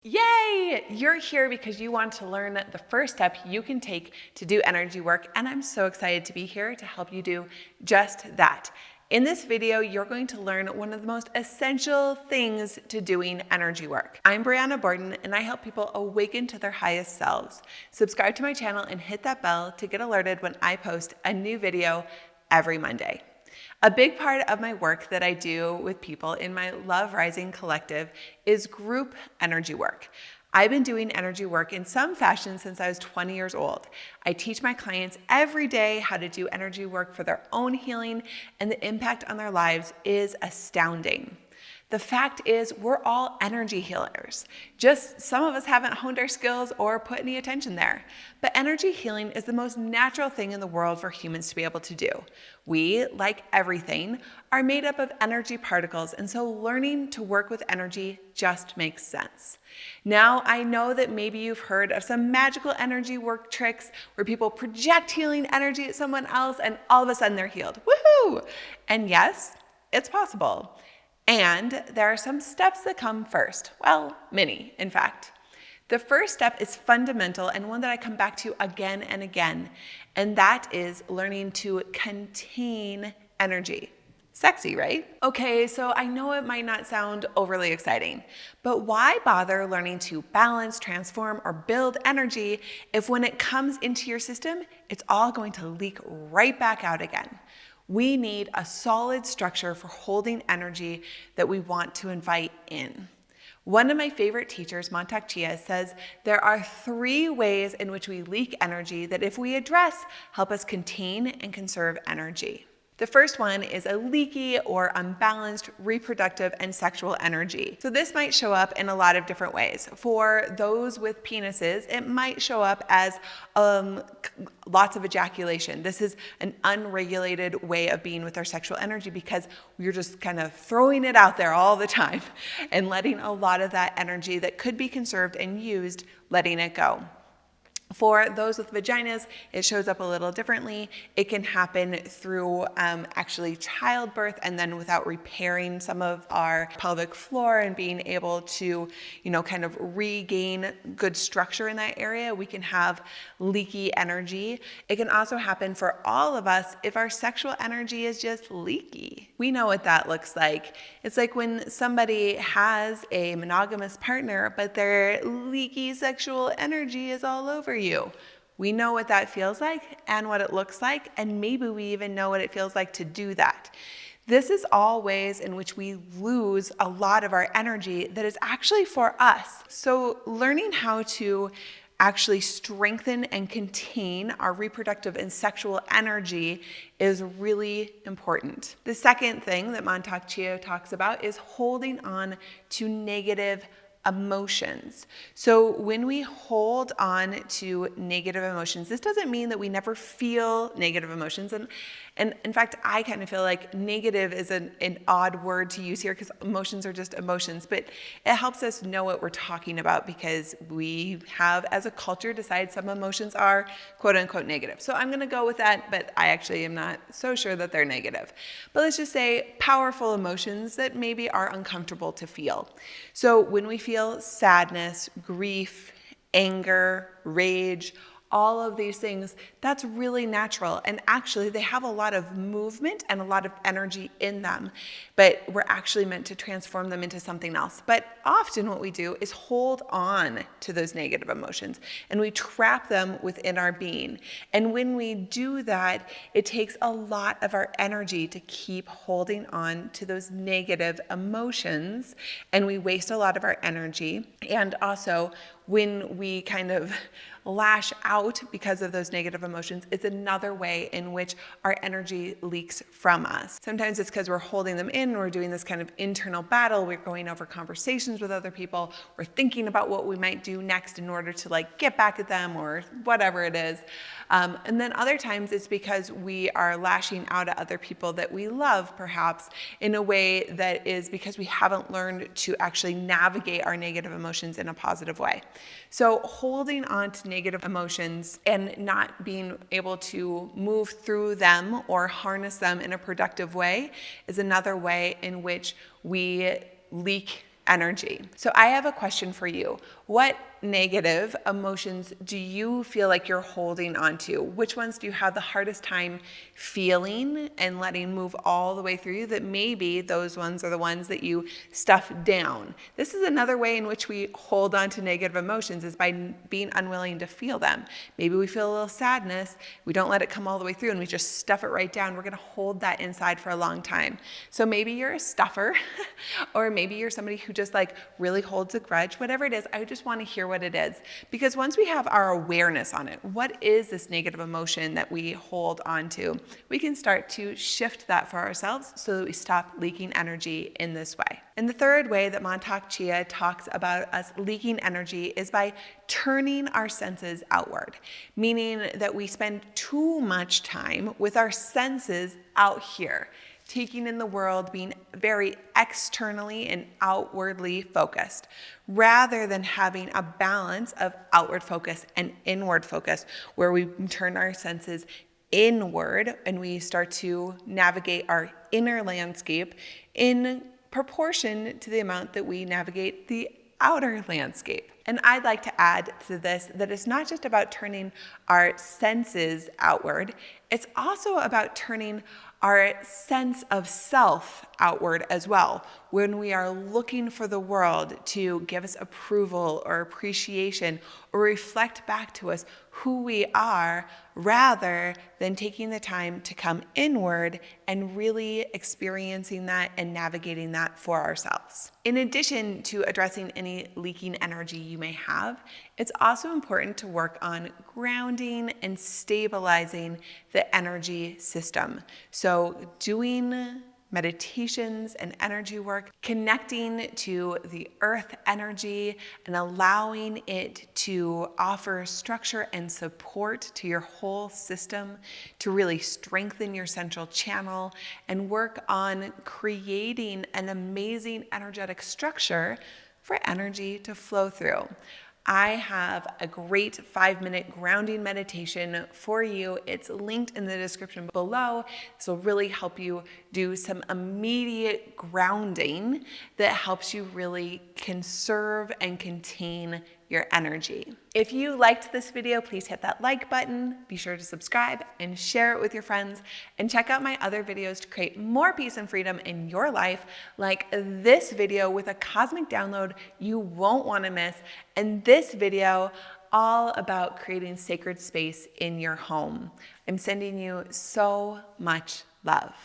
Yay! You're here because you want to learn the first step you can take to do energy work, and I'm so excited to be here to help you do just that. In this video, you're going to learn one of the most essential things to doing energy work. I'm Brianna Borden, and I help people awaken to their highest selves. Subscribe to my channel and hit that bell to get alerted when I post a new video every Monday. A big part of my work that I do with people in my Love Rising collective is group energy work. I've been doing energy work in some fashion since I was 20 years old. I teach my clients every day how to do energy work for their own healing, and the impact on their lives is astounding. The fact is, we're all energy healers. Just some of us haven't honed our skills or put any attention there. But energy healing is the most natural thing in the world for humans to be able to do. We, like everything, are made up of energy particles, and so learning to work with energy just makes sense. Now, I know that maybe you've heard of some magical energy work tricks where people project healing energy at someone else and all of a sudden they're healed. Woohoo! And yes, it's possible. And there are some steps that come first. Well, many, in fact. The first step is fundamental and one that I come back to again and again, and that is learning to contain energy. Sexy, right? Okay, so I know it might not sound overly exciting, but why bother learning to balance, transform, or build energy if when it comes into your system, it's all going to leak right back out again? We need a solid structure for holding energy that we want to invite in. One of my favorite teachers, Chia, says there are 3 ways in which we leak energy that if we address, help us contain and conserve energy. The first one is a leaky or unbalanced reproductive and sexual energy. So this might show up in a lot of different ways. For those with penises, it might show up as lots of ejaculation. This is an unregulated way of being with our sexual energy because we're just kind of throwing it out there all the time and letting a lot of that energy that could be conserved and used, letting it go. For those with vaginas, it shows up a little differently. It can happen through actually childbirth and then without repairing some of our pelvic floor and being able to, kind of regain good structure in that area, we can have leaky energy. It can also happen for all of us if our sexual energy is just leaky. We know what that looks like. It's like when somebody has a monogamous partner, but their leaky sexual energy is all over you. We know what that feels like and what it looks like, and maybe we even know what it feels like to do that. This is all ways in which we lose a lot of our energy that is actually for us. So learning how to actually strengthen and contain our reproductive and sexual energy is really important. The second thing that Chia talks about is holding on to negative emotions. So when we hold on to negative emotions, this doesn't mean that we never feel negative emotions. And in fact, I kind of feel like negative is an odd word to use here because emotions are just emotions, but it helps us know what we're talking about because we have, as a culture, decided some emotions are quote unquote negative. So I'm going to go with that, but I actually am not so sure that they're negative. But let's just say powerful emotions that maybe are uncomfortable to feel. So when we feel sadness, grief, anger, rage, all of these things, that's really natural. And actually, they have a lot of movement and a lot of energy in them, but we're actually meant to transform them into something else. But often what we do is hold on to those negative emotions and we trap them within our being. And when we do that, it takes a lot of our energy to keep holding on to those negative emotions, and we waste a lot of our energy. And also, when we kind of lash out because of those negative emotions, it's another way in which our energy leaks from us. Sometimes it's because we're holding them in, we're doing this kind of internal battle, we're going over conversations with other people, we're thinking about what we might do next in order to get back at them or whatever it is. And then other times it's because we are lashing out at other people that we love, perhaps, in a way that is because we haven't learned to actually navigate our negative emotions in a positive way. So holding on to negative emotions and not being able to move through them or harness them in a productive way is another way in which we leak energy. So I have a question for you. What negative emotions do you feel like you're holding onto? Which ones do you have the hardest time feeling and letting move all the way through you? That maybe those ones are the ones that you stuff down. This is another way in which we hold on to negative emotions, is by being unwilling to feel them. Maybe we feel a little sadness, we don't let it come all the way through, and we just stuff it right down. We're going to hold that inside for a long time. So maybe you're a stuffer, or maybe you're somebody who just like really holds a grudge. Whatever it is, I just want to hear what it is, because once we have our awareness on it, what is this negative emotion that we hold on to, we can start to shift that for ourselves so that we stop leaking energy in this way. And the third way that Montauk Chia talks about us leaking energy is by turning our senses outward, meaning that we spend too much time with our senses out here, taking in the world, being very externally and outwardly focused, rather than having a balance of outward focus and inward focus, where we turn our senses inward and we start to navigate our inner landscape in proportion to the amount that we navigate the outer landscape. And I'd like to add to this that it's not just about turning our senses outward, it's also about turning our sense of self outward as well. When we are looking for the world to give us approval or appreciation or reflect back to us who we are, rather than taking the time to come inward and really experiencing that and navigating that for ourselves. In addition to addressing any leaking energy you may have, it's also important to work on grounding and stabilizing the energy system. So doing meditations and energy work, connecting to the earth energy and allowing it to offer structure and support to your whole system, to really strengthen your central channel and work on creating an amazing energetic structure for energy to flow through. I have a great 5-minute grounding meditation for you. It's linked in the description below. This will really help you do some immediate grounding that helps you really conserve and contain your energy. If you liked this video, please hit that like button. Be sure to subscribe and share it with your friends, and check out my other videos to create more peace and freedom in your life, like this video with a cosmic download you won't want to miss, and this video all about creating sacred space in your home. I'm sending you so much love.